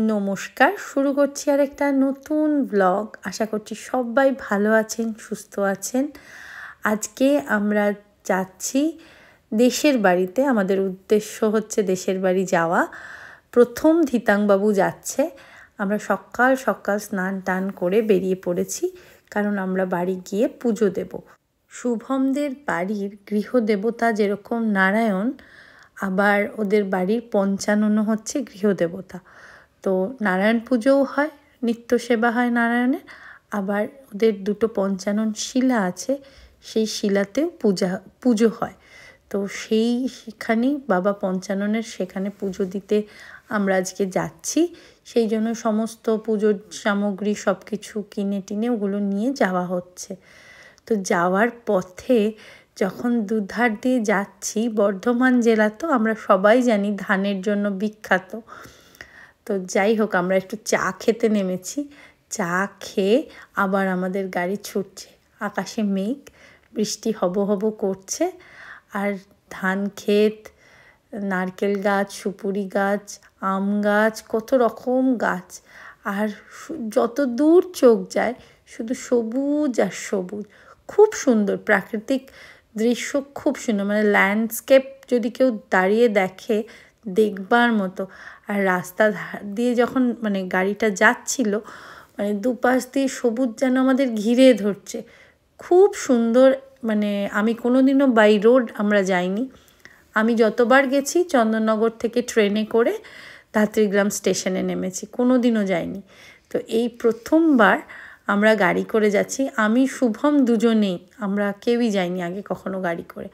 নমস্কার, শুরু করছি আর একটা নতুন ব্লগ। আশা করছি সবাই ভালো আছেন, সুস্থ আছেন। আজকে আমরা যাচ্ছি দেশের বাড়িতে। আমাদের উদ্দেশ্য হচ্ছে দেশের বাড়ি যাওয়া। প্রথম ধিতাংবাবু যাচ্ছে। আমরা সকাল সকাল স্নান টান করে বেরিয়ে পড়েছি, কারণ আমরা বাড়ি গিয়ে পুজো দেব। শুভমদের বাড়ির গৃহদেবতা যেরকম নারায়ণ, আবার ওদের বাড়ির পঞ্চাননও হচ্ছে গৃহদেবতা। তো নারায়ণ পুজোও হয়, নিত্য সেবা হয় নারায়ণের। আবার ওদের দুটো পঞ্চানন শিলা আছে, সেই শিলাতেও পুজো হয়। তো সেইখানেই বাবা পঞ্চাননের সেখানে পুজো দিতে আমরা আজকে যাচ্ছি। সেই জন্য সমস্ত পুজোর সামগ্রী সব কিছু কিনে টিনে ওগুলো নিয়ে যাওয়া হচ্ছে। তো যাওয়ার পথে যখন দুধার দিয়ে যাচ্ছি, বর্ধমান জেলা তো আমরা সবাই জানি ধানের জন্য বিখ্যাত। তো যাই হোক, আমরা একটু চা খেতে নেমেছি। চা খেয়ে আবার আমাদের গাড়ি ছুটছে। আকাশে মেঘ, বৃষ্টি হব হব করছে। আর ধান ক্ষেত, নারকেল গাছ, সুপুরি গাছ, আম গাছ, কত রকম গাছ। আর যত দূর চোখ যায় শুধু সবুজ আর সবুজ। খুব সুন্দর প্রাকৃতিক দৃশ্য, খুব সুন্দর। মানে ল্যান্ডস্কেপ যদি কেউ দাঁড়িয়ে দেখে, দেখবার মতো। আর রাস্তা দিয়ে যখন মানে গাড়িটা যাচ্ছিল, মানে দুপাশ দিয়ে সবুজ যেন আমাদের ঘিরে ধরছে। খুব সুন্দর। মানে আমি কোনোদিনও বাই রোড আমরা যাইনি। আমি যতবার গেছি চন্দননগর থেকে ট্রেনে করে ধাত্রীগ্রাম স্টেশনে নেমেছি, কোনোদিনও যাইনি। তো এই প্রথমবার আমরা গাড়ি করে যাচ্ছি। আমি শুভম দুজনেই, আমরা কেউই যাইনি আগে কখনো গাড়ি করে।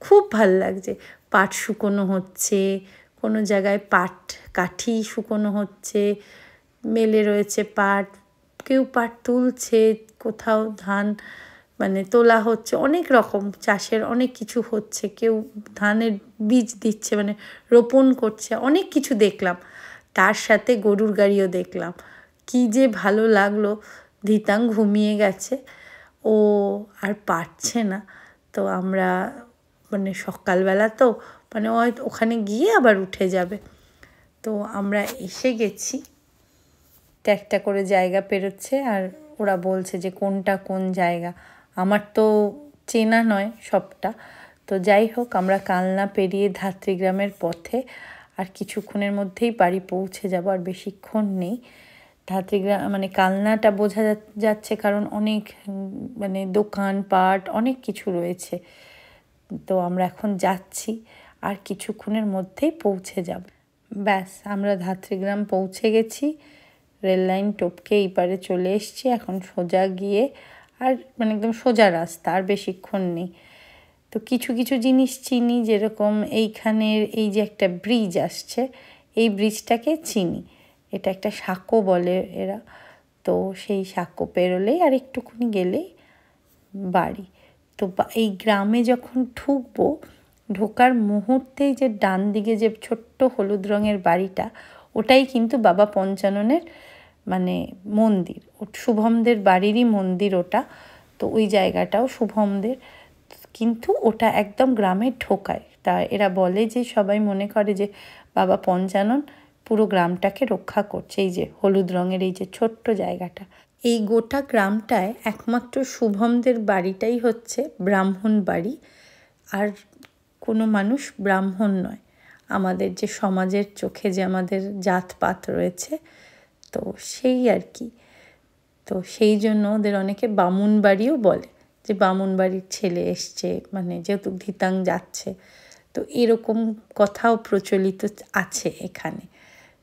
খুব ভাল লাগছে। পাট শুকোনো হচ্ছে, কোনো জায়গায় পাট কাঠি শুকোনো হচ্ছে, মেলে রয়েছে পাট, কেউ পাট তুলছে, কোথাও ধান মানে তোলা হচ্ছে। অনেক রকম চাষের অনেক কিছু হচ্ছে। কেউ ধানের বীজ দিচ্ছে, মানে রোপণ করছে। অনেক কিছু দেখলাম। তার সাথে গরুর গাড়িও দেখলাম। কি যে ভালো লাগলো। ধিতাং ঘুমিয়ে গেছে, ও আর পারছে না। তো আমরা মানে সকালবেলা তো মানে ওখানে গিয়ে আবার উঠে যাবে। তো আমরা এসে গেছি। একটা করে জায়গা পেরোচ্ছে আর ওরা বলছে যে কোনটা কোন জায়গা। আমার তো চেনা নয় সবটা। তো যাই হোক, আমরা কালনা পেরিয়ে ধাত্রীগ্রামের পথে। আর কিছুক্ষণের মধ্যেই বাড়ি পৌঁছে যাব, আর বেশিক্ষণ নেই। ধাত্রীগ্রাম মানে কালনাটা বোঝা যাচ্ছে, কারণ অনেক মানে দোকানপাট অনেক কিছু রয়েছে। তো আমরা এখন যাচ্ছি, আর কিছুক্ষণের মধ্যেই পৌঁছে যাব। ব্যাস, আমরা ধাত্রীগ্রাম পৌঁছে গেছি। রেল লাইন টপকে এই পারে চলে এসছি। এখন সোজা গিয়ে, আর মানে একদম সোজা রাস্তা, আর বেশিক্ষণ নেই। তো কিছু কিছু জিনিস চিনি, যেরকম এইখানের এই যে একটা ব্রিজ আসছে, এই ব্রিজটাকে চিনি। এটা একটা সাঁকো বলে এরা। তো সেই সাঁকো পেরোলেই আর একটুখানি গেলেই বাড়ি। তো এই গ্রামে যখন ঢুকবো, ঢোকার মুহূর্তেই যে ডান দিকে যে ছোট্ট হলুদ রঙের বাড়িটা, ওটাই কিন্তু বাবা পঞ্চাননের মানে মন্দির। শুভমদের বাড়িরই মন্দির ওটা। তো ওই জায়গাটাও শুভমদের, কিন্তু ওটা একদম গ্রামে ঢোকায়। তা এরা বলে যে, সবাই মনে করে যে বাবা পঞ্চানন পুরো গ্রামটাকে রক্ষা করছে। এই যে হলুদ রঙের এই যে ছোট্ট জায়গাটা, এই গোটা গ্রামটায় একমাত্র শুভমদের বাড়িটাই হচ্ছে ব্রাহ্মণ বাড়ি। আর কোনো মানুষ ব্রাহ্মণ নয়। আমাদের যে সমাজের চোখে যে আমাদের জাতপাত রয়েছে, তো সেই আর কি। তো সেই জন্য ওদের অনেকে বামুন বাড়িও বলে, যে বামুন বাড়ির ছেলে এসছে, মানে যেহেতু ধিতাং যাচ্ছে। তো এরকম কথাও প্রচলিত আছে এখানে।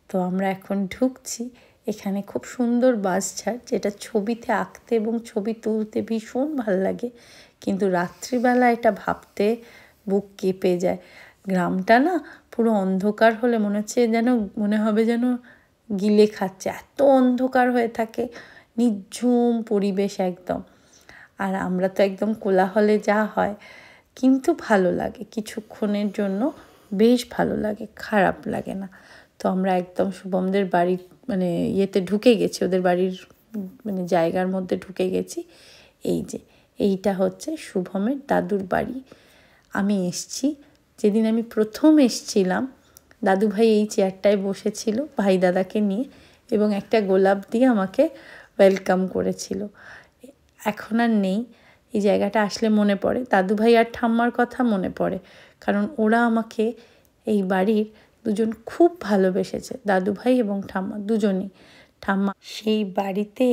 তো আমরা এখন ঢুকছি। এখানে খুব সুন্দর বাঁশঝাড়, যেটা ছবিতে আঁকতে এবং ছবি তুলতে ভীষণ ভাল লাগে, কিন্তু রাত্রিবেলা এটা ভাবতে বুক কেঁপে যায়। গ্রামটা না পুরো অন্ধকার হলে মনে হবে যেন গিলে খাচ্ছে, এত অন্ধকার হয়ে থাকে। নিঝুম পরিবেশ একদম। আর আমরা তো একদম কোলাহলে যা হয়, কিন্তু ভালো লাগে কিছুক্ষণের জন্য, বেশ ভালো লাগে, খারাপ লাগে না। তো আমরা একদম শুভমদের বাড়ির মানে ইয়েতে ঢুকে গেছি, ওদের বাড়ির মানে জায়গার মধ্যে ঢুকে গেছি। এই যে এইটা হচ্ছে শুভমের দাদুর বাড়ি। আমি এসছি, যেদিন আমি প্রথম এসছিলাম দাদুভাই এই চেয়ারটায় বসেছিল ভাই দাদাকে নিয়ে এবং একটা গোলাপ দিয়ে আমাকে ওয়েলকাম করেছিল। এখন আর নেই। এই জায়গাটা আসলে মনে পড়ে দাদুভাই আর ঠাম্মার কথা মনে পড়ে, কারণ ওরা আমাকে এই বাড়ির দুজন খুব ভালোবেসেছে, দাদুভাই এবং ঠাম্মা দুজনেই। ঠাম্মা সেই বাড়িতে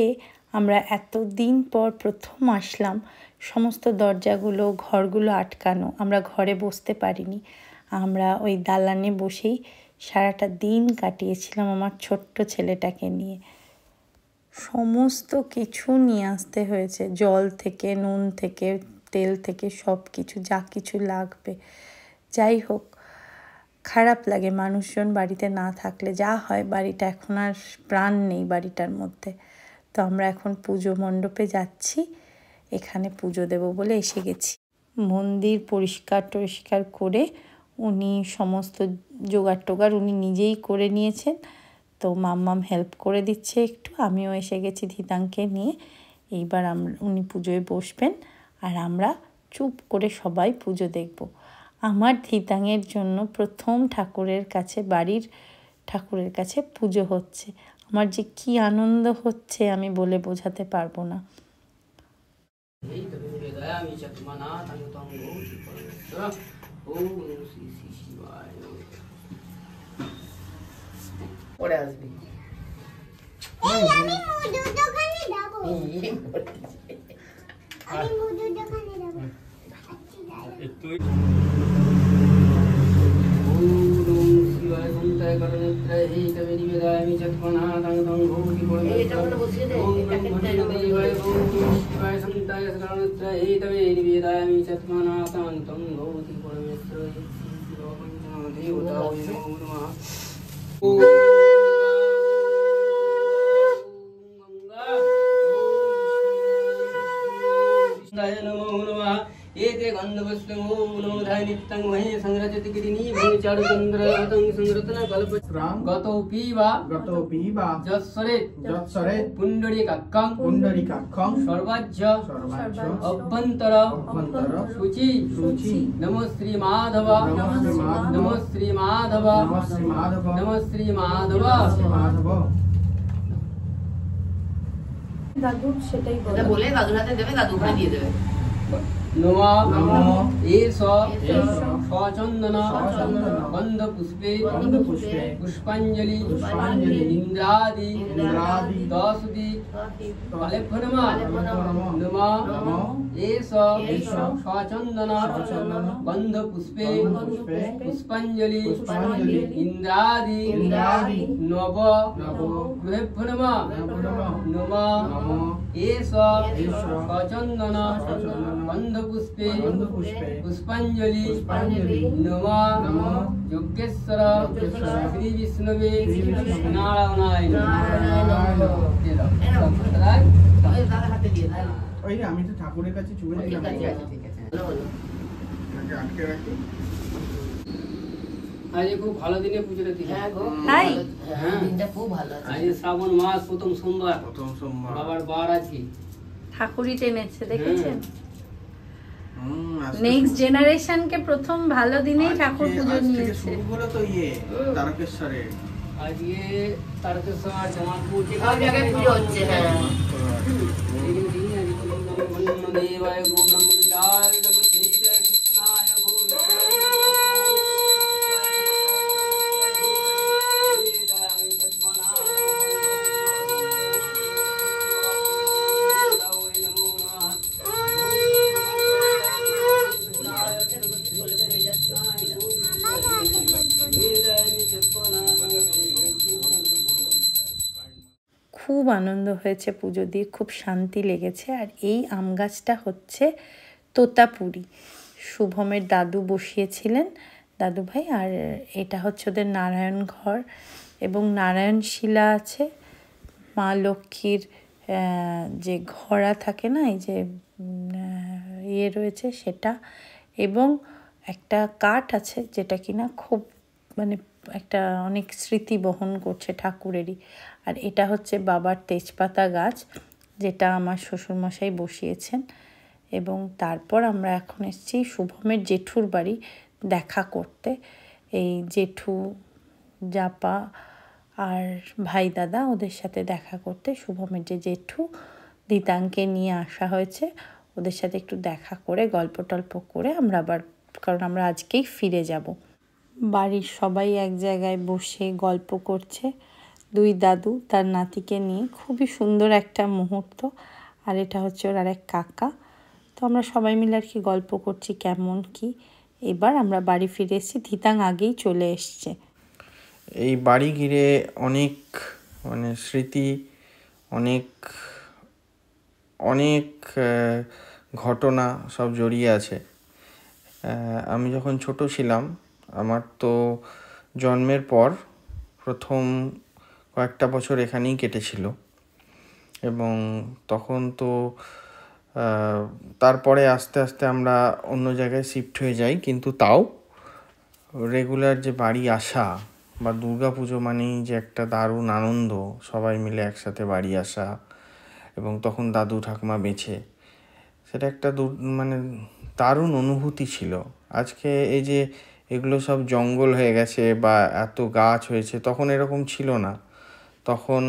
আমরা এতদিন পর প্রথম আসলাম, সমস্ত দরজাগুলো ঘরগুলো আটকানো, আমরা ঘরে বসতে পারিনি। আমরা ওই দালানে বসেই সারাটা দিন কাটিয়েছিলাম আমার ছোট্ট ছেলেটাকে নিয়ে। সমস্ত কিছু নিয়ে আসতে হয়েছে, জল থেকে নুন থেকে তেল থেকে সব কিছু, যা কিছু লাগবে। যাই হোক, খারাপ লাগে মানুষজন বাড়িতে না থাকলে। যা হয়, বাড়িটা এখন আর প্রাণ নেই বাড়িটার মধ্যে। তো আমরা এখন পুজো মণ্ডপে যাচ্ছি, এখানে পুজো দেব বলে এসে গেছি। মন্দির পরিষ্কার করে উনি সমস্ত জোগাড় টোগাড় উনি নিজেই করে নিয়েছেন। তো মাম্মাম হেল্প করে দিচ্ছে একটু, আমিও এসে গেছি ধিতাংকে নিয়ে। এইবার উনি পুজোয় বসবেন আর আমরা চুপ করে সবাই পুজো দেখব। আমার ধিতাংয়ের জন্য প্রথম ঠাকুরের কাছে, বাড়ির ঠাকুরের কাছে পুজো হচ্ছে। আমার যে কি আনন্দ হচ্ছে আমি বলে বোঝাতে পারবো না। পরে আসবি। एते गन्धवस्तमो नोधाय नित्यं महे संरचति गिरिनी भूचारुचन्द्रतं संरतन कल्प गतोऽपि वा जत्सरे पुण्डरीकाक्षं सर्वज्ञ अभ्यन्तर शुचि नमो श्रीमाधव नमो श्रीमाधव नमो श्रीमाधव। দাদু সেটাই বলে দাদুর হাতে দেবে, দাদু ওখানে দিয়ে দেবে। নমো এষ সচন্দন গন্ধপুষ্পে পুষ্পাঞ্জলি ইন্দ্রাদি দশদি ফলেফলমা নমো এষ সচন্দন গন্ধপুষ্পে পুষ্পাঞ্জলি ইন্দ্রাদি নব ফলেফলমা নমো এষ সচন্দন গন্ধপুষ্পে পুষ্পাঞ্জলি নমো যজ্ঞেশ্বর শ্রী বিষ্ণবে নারায়ণায়। আমি তো ঠাকুরের কাছে চুয়ে দিলাম। আজ খুব ভালো দিনে পুজোটা দিচ্ছে। তাই দিনটা খুব ভালো আছে। আজ শ্রাবণ মাস প্রথম সোমবার বাবার বার আছে। ঠাকুরই টেনেছে, দেখেছেন? নেক্সট জেনারেশনকে প্রথম ভালো দিনেই ঠাকুর পুজো নিয়েছে। শুরু হলো তো তারকেশ্বরে। আজকে তারকেশ্বর জামালপুর সব জায়গায় পুজো হচ্ছে। হ্যাঁ দেবায় গো ব্রহ্মচার কৃষ্ণায় খুব আনন্দ হয়েছে পুজো দিয়ে, খুব শান্তি লেগেছে। আর এই আম গাছটা হচ্ছে তোতাপুরি, শুভমের দাদু বসিয়েছিলেন, দাদু ভাই। আর এটা হচ্ছে ওদের নারায়ণ ঘর এবং নারায়ণ শিলা আছে। মা লক্ষ্মীর যে ঘোড়া থাকে না, এই যে ইয়ে রয়েছে সেটা, এবং একটা কাঠ আছে যেটা কিনা খুব মানে একটা অনেক স্মৃতি বহন করছে ঠাকুরেরই। আর এটা হচ্ছে বাবার তেজপাতা গাছ, যেটা আমার শ্বশুরমশাই বসিয়েছেন। এবং তারপর আমরা এখন এসেছি শুভমের জেঠুর বাড়ি দেখা করতে। এই জেঠু জাপা আর ভাই দাদা ওদের সাথে দেখা করতে। শুভমের যে জেঠু দিতাংকে নিয়ে আসা হয়েছে, ওদের সাথে একটু দেখা করে গল্প টল্প করে আমরা আবার, কারণ আমরা আজকেই ফিরে যাব। বাড়ির সবাই এক জায়গায় বসে গল্প করছে, দুই দাদু তার নাতিকে নিয়ে। খুবই সুন্দর একটা মুহূর্ত। আর এটা হচ্ছে ওর আরেক কাকা। তো আমরা সবাই মিলে আর কি গল্প করছি কেমন কি। এবার আমরা বাড়ি ফিরে এসেছি, ধিতাং আগেই চলে এসছে। এই বাড়ি ঘিরে অনেক স্মৃতি, অনেক অনেক ঘটনা সব জড়িয়ে আছে। আমি যখন ছোট ছিলাম, আমার তো জন্মের পর প্রথম কয়েকটা বছর এখানেই কেটেছিল, এবং তখন তো তারপরে আস্তে আস্তে আমরা অন্য জায়গায় শিফট হয়ে যাই। কিন্তু তাও রেগুলার যে বাড়ি আসা বা দুর্গাপুজো মানেই যে একটা দারুণ আনন্দ, সবাই মিলে একসাথে বাড়ি আসা, এবং তখন দাদু ঠাকুমা বেঁচে, সেটা একটা দারুণ অনুভূতি ছিল। আজকে এই যে এগুলো সব জঙ্গল হয়ে গেছে বা এত গাছ হয়েছে, তখন এরকম ছিল না। তখন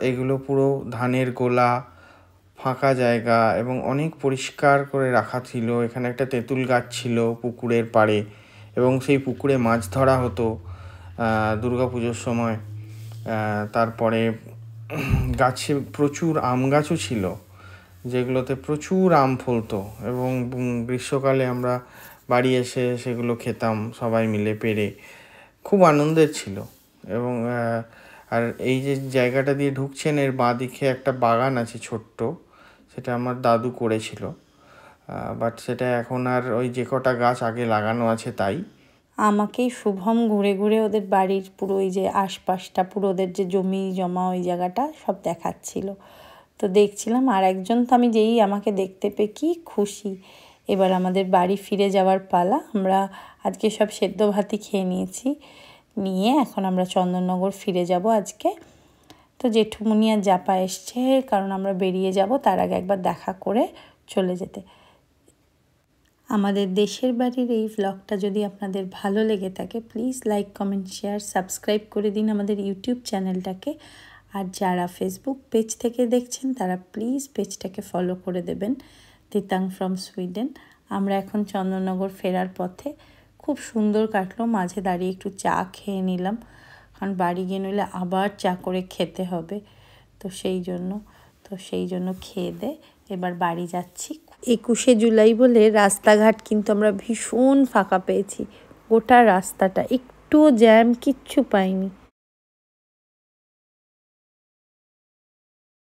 এগুলো পুরো ধানের গোলা, ফাঁকা জায়গা এবং অনেক পরিষ্কার করে রাখা ছিল। এখানে একটা তেঁতুল গাছ ছিল পুকুরের পাড়ে, এবং সেই পুকুরে মাছ ধরা হতো দুর্গাপুজোর সময়। তারপরে গাছে প্রচুর আম গাছও ছিল, যেগুলোতে প্রচুর আম ফলতো, এবং গ্রীষ্মকালে আমরা বাড়ি এসে সেগুলো খেতাম সবাই মিলে পেড়ে। খুব আনন্দের ছিল। এবং আর এই যে জায়গাটা দিয়ে ঢুকছেন, এর বাঁদিকে একটা বাগান আছে ছোট্ট, সেটা আমার দাদু করেছিল। বাট সেটা এখন আর ওই যে কটা গাছ আগে লাগানো আছে তাই। আমাকেই শুভম ঘুরে ঘুরে ওদের বাড়ির পুরো ওই যে আশপাশটা, পুরো ওদের যে জমি জমা ওই জায়গাটা সব দেখাচ্ছিল। তো দেখছিলাম, আর একজন তো আমি যেই আমাকে দেখতে পেয়ে কি খুশি। এবার আমাদের বাড়ি ফিরে যাওয়ার পালা। আমরা আজকে সব সেদ্ধ ভাতই খেয়ে নিয়েছি, নিয়ে এখন আমরা চন্দননগর ফিরে যাব আজকে। তো জেঠুমনি আর জাপা এসছে, কারণ আমরা বেরিয়ে যাব, তার আগে একবার দেখা করে চলে যেতে। আমাদের দেশের বাড়ির এই ভ্লগটা যদি আপনাদের ভালো লেগে থাকে, please like, comment, share, subscribe করে দিন আমাদের ইউটিউব চ্যানেলটাকে। আর যারা ফেসবুক পেজ থেকে দেখছেন, তারা প্লিজ পেজটাকে ফলো করে দেবেন, দিতাং ফ্রম সুইডেন। আমরা এখন চন্দননগর ফেরার পথে। খুব সুন্দর কাটলো, মাঝে দাঁড়িয়ে একটু চা খেয়ে নিলাম, কারণ বাড়ি গিয়ে নইলে আবার চা করে খেতে হবে। তো সেই জন্য খেয়ে দে এবার বাড়ি যাচ্ছি। 21শে জুলাই বলে রাস্তাঘাট কিন্তু আমরা ভীষণ ফাঁকা পেয়েছি। গোটা রাস্তাটা একটুও জ্যাম কিচ্ছু পাইনি।